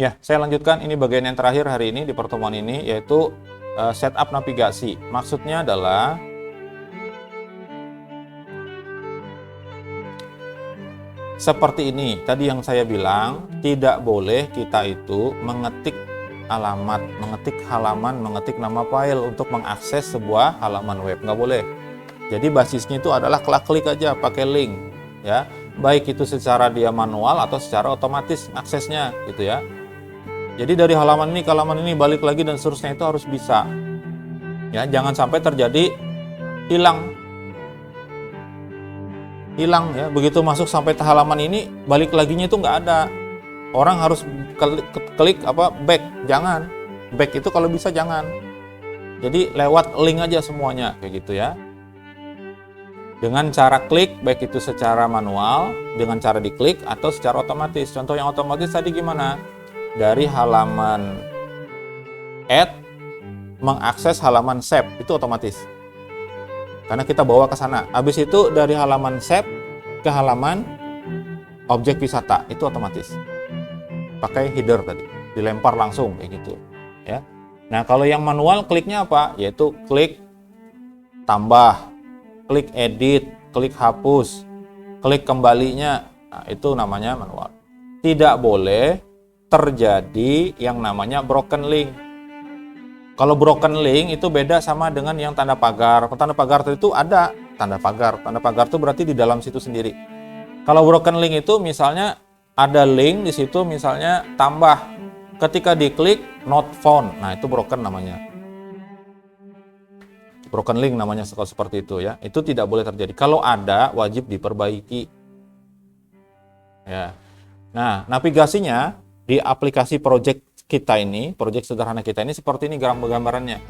Ya, saya lanjutkan. Ini bagian yang terakhir hari ini di pertemuan ini, yaitu setup navigasi. Maksudnya adalah seperti ini. Tadi yang saya bilang, tidak boleh kita itu mengetik alamat, mengetik halaman, mengetik nama file untuk mengakses sebuah halaman web. Nggak boleh. Jadi basisnya itu adalah klik aja, pakai link. Ya, baik itu secara dia manual atau secara otomatis aksesnya, gitu ya. Jadi dari halaman ini ke halaman ini balik lagi dan seterusnya itu harus bisa. Ya, jangan sampai terjadi hilang ya. Begitu masuk sampai ke halaman ini balik laginya itu nggak ada. Orang harus klik back. Jangan. Back itu kalau bisa jangan. Jadi lewat link aja semuanya kayak gitu ya. Dengan cara klik, baik itu secara manual, dengan cara diklik atau secara otomatis. Contoh yang otomatis tadi gimana? Dari halaman add mengakses halaman save itu otomatis karena kita bawa ke sana. Habis itu dari halaman save ke halaman objek wisata itu otomatis pakai header tadi, dilempar langsung kayak gitu ya. Nah, kalau yang manual kliknya apa? Yaitu klik tambah, klik edit, klik hapus, klik kembalinya. Nah, itu namanya manual. Tidak boleh terjadi yang namanya broken link. Kalau broken link itu beda sama dengan yang tanda pagar. Tanda pagar itu ada tanda pagar. Tanda pagar itu berarti di dalam situ sendiri. Kalau broken link itu misalnya ada link di situ misalnya tambah. Ketika diklik not found. Nah, itu broken namanya. Broken link namanya seperti itu ya. Itu tidak boleh terjadi. Kalau ada wajib diperbaiki. Ya. Nah, navigasinya di aplikasi project kita ini, project sederhana kita ini seperti ini gambarannya.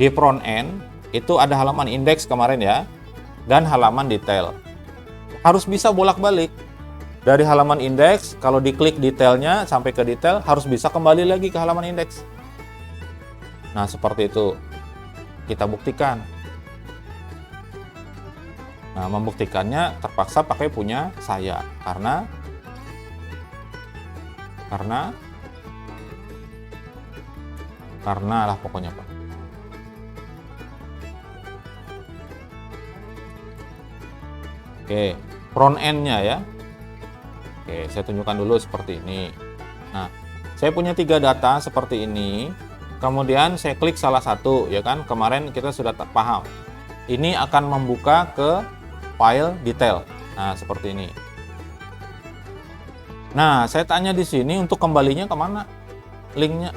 Di front end itu ada halaman indeks kemarin ya, dan halaman detail. Harus bisa bolak-balik. Dari halaman indeks, kalau diklik detailnya sampai ke detail, harus bisa kembali lagi ke halaman indeks. Nah, seperti itu. Kita buktikan. Nah, membuktikannya terpaksa pakai punya saya. Karena lah pokoknya Pak. Oke, front end-nya ya. Oke, saya tunjukkan dulu seperti ini. Nah, saya punya 3 data seperti ini. Kemudian saya klik salah satu, ya kan? Kemarin kita sudah paham. Ini akan membuka ke file detail. Nah, seperti ini. Nah, saya tanya di sini untuk kembalinya kemana? Linknya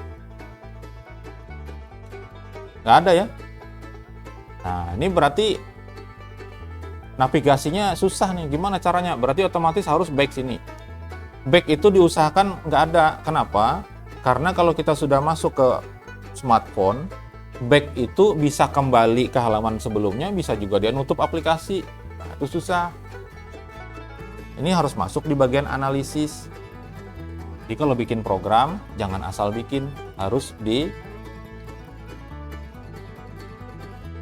nggak ada ya. Nah, ini berarti navigasinya susah nih. Gimana caranya? Berarti otomatis harus back sini. Back itu diusahakan nggak ada. Kenapa? Karena kalau kita sudah masuk ke smartphone, back itu bisa kembali ke halaman sebelumnya, bisa juga dia nutup aplikasi. Nah, itu susah. Ini harus masuk di bagian analisis. Jadi kalau bikin program, jangan asal bikin, harus di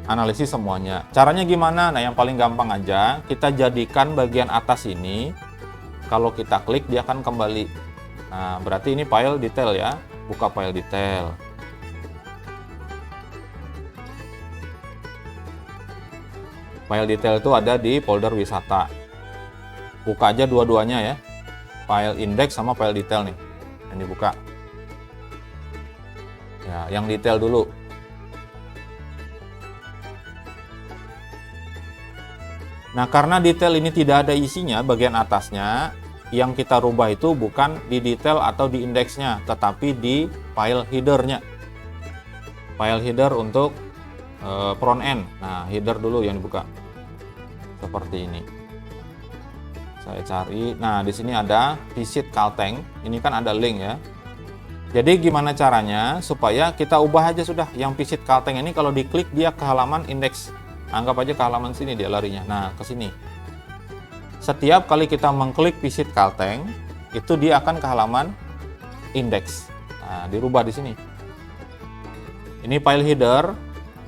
analisis semuanya. Caranya gimana? Nah, yang paling gampang aja, kita jadikan bagian atas ini, kalau kita klik dia akan kembali. Nah, berarti ini file detail ya. Buka file detail. File detail itu ada di folder wisata. Buka aja dua-duanya ya. File index sama file detail nih. Ini buka. Ya, yang detail dulu. Nah, karena detail ini tidak ada isinya bagian atasnya, yang kita rubah itu bukan di detail atau di indeksnya, tetapi di file header-nya. File header untuk front end. Nah, header dulu yang dibuka. Seperti ini. Saya cari. Nah, di sini ada visit Kalteng. Ini kan ada link ya. Jadi gimana caranya supaya kita ubah aja sudah yang visit Kalteng ini kalau diklik dia ke halaman indeks. Anggap aja ke halaman sini dia larinya. Nah, ke sini. Setiap kali kita mengklik visit Kalteng, itu dia akan ke halaman indeks. Nah, dirubah di sini. Ini file header.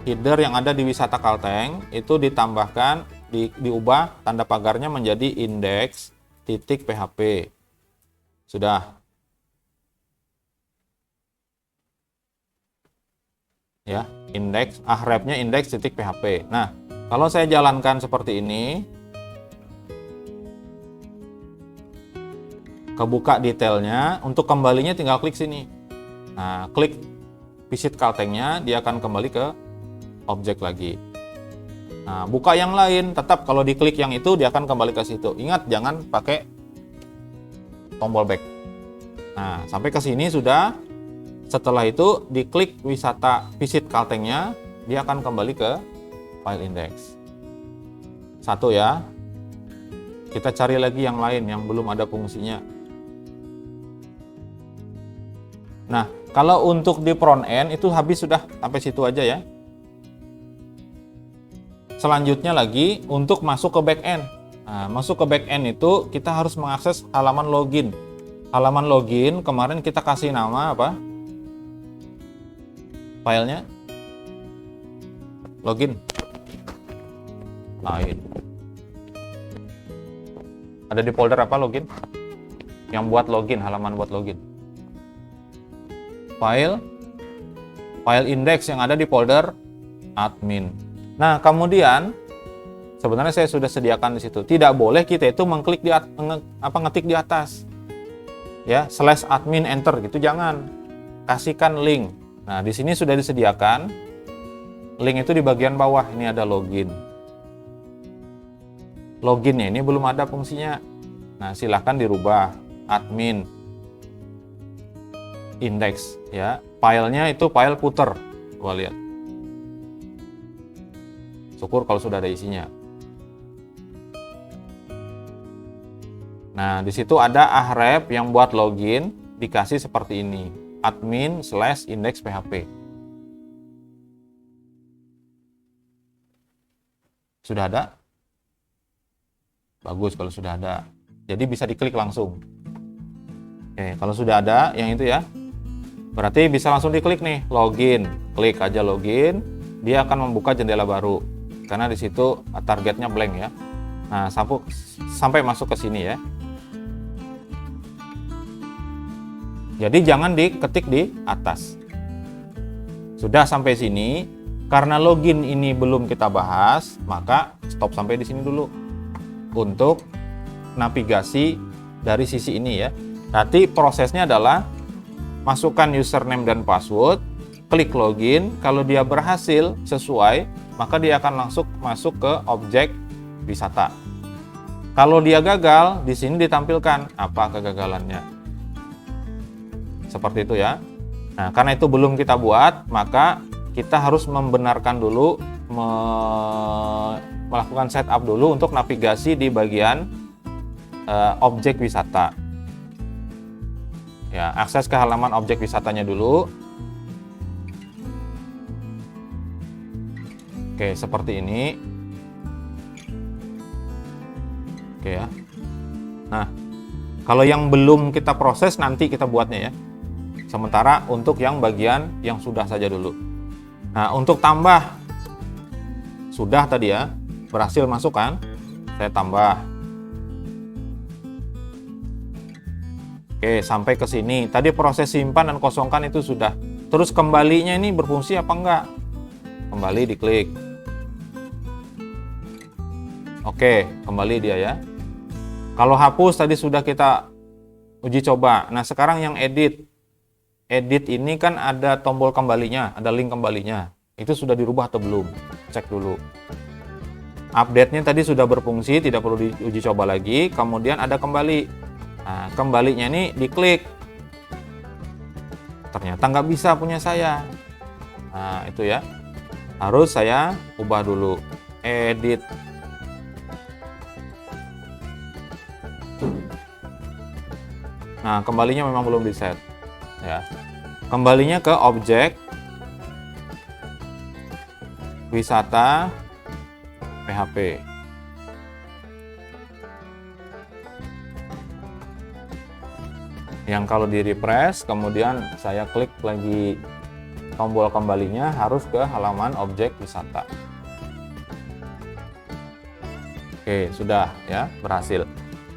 Header yang ada di wisata Kalteng itu ditambahkan diubah tanda pagarnya menjadi index.php. Sudah. ya, indeks ahrefnya index.php. Nah, kalau saya jalankan seperti ini, kebuka detailnya, untuk kembalinya tinggal klik sini. Nah, klik visit kaltengnya, dia akan kembali ke objek lagi. Nah, buka yang lain, tetap kalau diklik yang itu dia akan kembali ke situ. Ingat, jangan pakai tombol back. Nah, sampai ke sini sudah. Setelah itu diklik wisata visit kaltengnya, dia akan kembali ke file index. Satu ya. Kita cari lagi yang lain yang belum ada fungsinya. Nah, kalau untuk di front end itu habis sudah, sampai situ aja ya. Selanjutnya lagi untuk masuk ke back end. Nah, masuk ke back end itu kita harus mengakses halaman login. Halaman login kemarin kita kasih nama apa? Filenya login. Lain. Ada di folder apa login? Yang buat login, halaman buat login. File index yang ada di folder admin. Nah, kemudian sebenarnya saya sudah sediakan di situ. Tidak boleh kita itu mengklik di ngetik di atas. Ya, /admin enter gitu jangan. Kasihkan link. Nah, di sini sudah disediakan. Link itu di bagian bawah. Ini ada login. Loginnya ini belum ada fungsinya. Nah, silahkan dirubah admin index ya. Filenya itu file footer. Gua lihat. Syukur kalau sudah ada isinya. Nah, di situ ada ahref yang buat login dikasih seperti ini. admin/index.php. Sudah ada? Bagus kalau sudah ada. Jadi bisa diklik langsung. Oke, kalau sudah ada yang itu ya. Berarti bisa langsung diklik nih, login. Klik aja login, dia akan membuka jendela baru. Karena di situ targetnya blank ya. Nah, sampai masuk ke sini ya. Jadi jangan diketik di atas. Sudah sampai sini, karena login ini belum kita bahas, maka stop sampai di sini dulu. Untuk navigasi dari sisi ini ya. Nanti prosesnya adalah masukkan username dan password, klik login, kalau dia berhasil sesuai, maka dia akan langsung masuk ke objek wisata. Kalau dia gagal, di sini ditampilkan apa kegagalannya. Seperti itu ya. Nah, karena itu belum kita buat, maka kita harus membenarkan dulu, melakukan setup dulu untuk navigasi di bagian objek wisata. Ya, akses ke halaman objek wisatanya dulu. Oke, seperti ini. Oke ya. Nah, kalau yang belum kita proses nanti kita buatnya ya. Sementara untuk yang bagian yang sudah saja dulu. Nah, untuk tambah sudah tadi ya, berhasil masuk kan? Saya tambah. Oke, sampai ke sini. Tadi proses simpan dan kosongkan itu sudah. Terus kembalinya ini berfungsi apa enggak? Kembali diklik. Oke, kembali dia ya. Kalau hapus tadi sudah kita uji coba. Nah, sekarang yang edit. Edit ini kan ada tombol kembalinya, ada link kembalinya. Itu sudah dirubah atau belum? Cek dulu. Update-nya tadi sudah berfungsi, tidak perlu diuji coba lagi. Kemudian ada kembali. Nah, kembalinya ini diklik. Ternyata nggak bisa punya saya. Nah, itu ya. Harus saya ubah dulu. Edit. Nah, kembalinya memang belum di set. Ya. Kembalinya ke objek wisata PHP. Yang kalau di refresh, kemudian saya klik lagi tombol kembalinya harus ke halaman objek wisata. Oke, sudah ya, berhasil.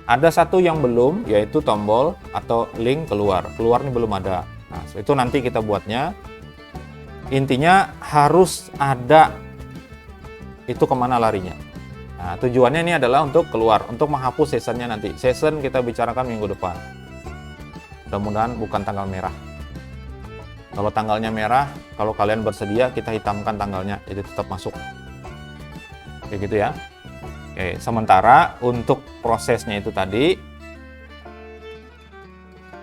Ada satu yang belum, yaitu tombol atau link keluar. Keluar ini belum ada. Nah, itu nanti kita buatnya. Intinya harus ada, itu kemana larinya. Nah, tujuannya ini adalah untuk keluar, untuk menghapus seasonnya nanti. Season kita bicarakan minggu depan. Mudah-mudahan bukan tanggal merah. Kalau tanggalnya merah, kalau kalian bersedia, kita hitamkan tanggalnya, jadi tetap masuk. Kayak gitu ya. Oke, sementara untuk prosesnya itu tadi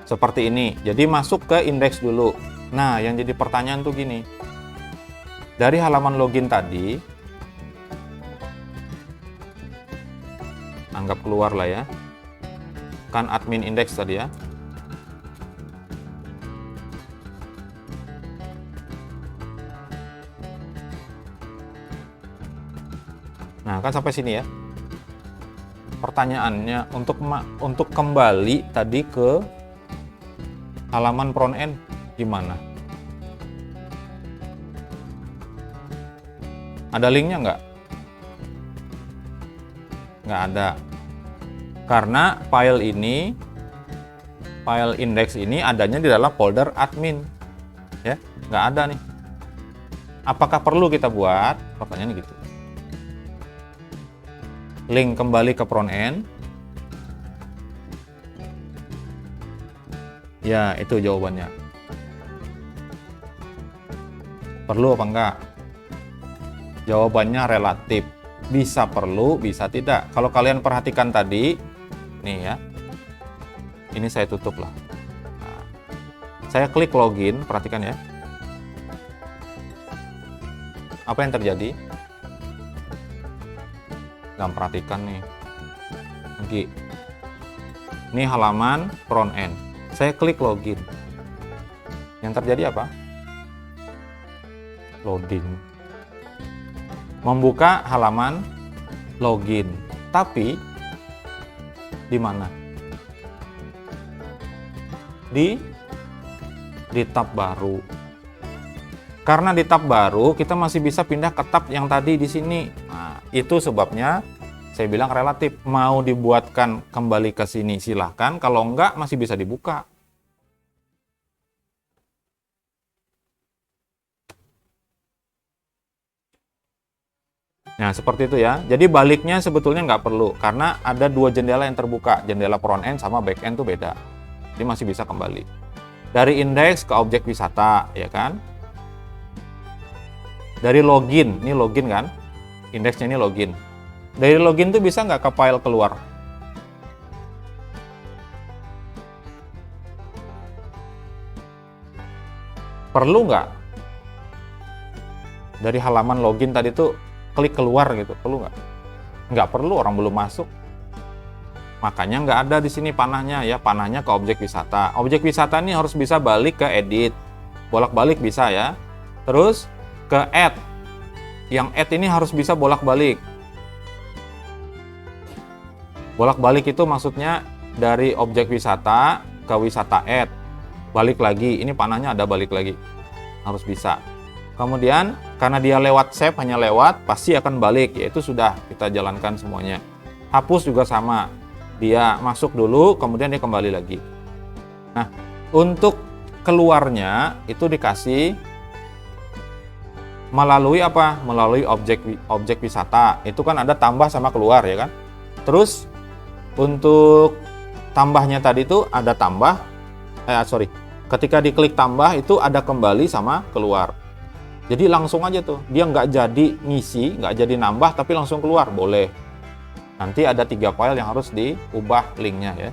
seperti ini. Jadi masuk ke indeks dulu. Nah, yang jadi pertanyaan tuh gini. Dari halaman login tadi, anggap keluar lah ya. Kan admin index tadi ya. Nah, kan sampai sini ya. Pertanyaannya untuk kembali tadi ke halaman front end gimana? Ada linknya nggak? Nggak ada. Karena file index ini adanya di dalam folder admin. Ya, nggak ada nih. Apakah perlu kita buat? Pertanyaannya gitu. Link kembali ke front end. Ya, itu jawabannya. Perlu apa enggak? Jawabannya relatif. Bisa perlu, bisa tidak. Kalau kalian perhatikan tadi, nih ya. Ini saya tutup lah. Nah, saya klik login, perhatikan ya. Apa yang terjadi? Jangan perhatikan nih. Lagi. Ini halaman front end. Saya klik login. Yang terjadi apa? Loading. Membuka halaman login. Tapi di mana? Di tab baru. Karena di tab baru kita masih bisa pindah ke tab yang tadi di sini. Nah, itu sebabnya saya bilang relatif. Mau dibuatkan kembali ke sini silahkan, kalau enggak masih bisa dibuka. Nah, seperti itu ya. Jadi baliknya sebetulnya nggak perlu, karena ada dua jendela yang terbuka. Jendela front end sama back end itu beda. Jadi masih bisa kembali. Dari indeks ke objek wisata, ya kan? Dari login, ini login kan? Indeksnya ini login. Dari login tuh bisa nggak ke file keluar? Perlu nggak? Dari halaman login tadi tuh klik keluar gitu, perlu nggak? Nggak perlu, orang belum masuk. Makanya nggak ada di sini panahnya ya, panahnya ke objek wisata. Objek wisata ini harus bisa balik ke edit, bolak-balik bisa ya. Terus ke add, yang add ini harus bisa bolak-balik. Bolak-balik itu maksudnya dari objek wisata ke wisata add, balik lagi. Ini panahnya ada balik lagi, harus bisa. Kemudian karena dia lewat save, hanya lewat, pasti akan balik, yaitu sudah kita jalankan semuanya. Hapus juga sama, dia masuk dulu, kemudian dia kembali lagi. Nah, untuk keluarnya itu dikasih melalui apa? Melalui objek wisata. Itu kan ada tambah sama keluar ya kan. Terus untuk tambahnya tadi itu ada tambah, ketika diklik tambah itu ada kembali sama keluar. Jadi langsung aja tuh, dia nggak jadi ngisi, nggak jadi nambah, tapi langsung keluar, boleh. Nanti ada 3 file yang harus diubah linknya ya.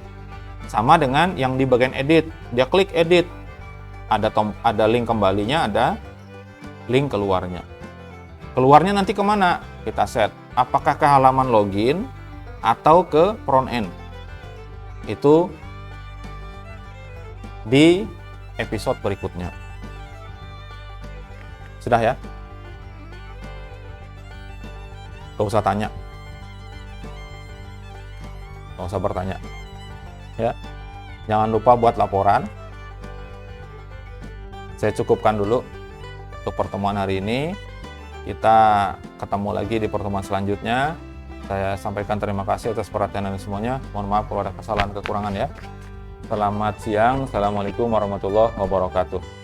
Sama dengan yang di bagian edit, dia klik edit, ada link kembalinya, ada link keluarnya. Keluarnya nanti kemana? Kita set, apakah ke halaman login atau ke front end. Itu di episode berikutnya. Sudah ya? Gak usah tanya. Gak usah bertanya. Ya. Jangan lupa buat laporan. Saya cukupkan dulu untuk pertemuan hari ini. Kita ketemu lagi di pertemuan selanjutnya. Saya sampaikan terima kasih atas perhatian Anda semuanya. Mohon maaf kalau ada kesalahan kekurangan ya. Selamat siang. Assalamualaikum warahmatullahi wabarakatuh.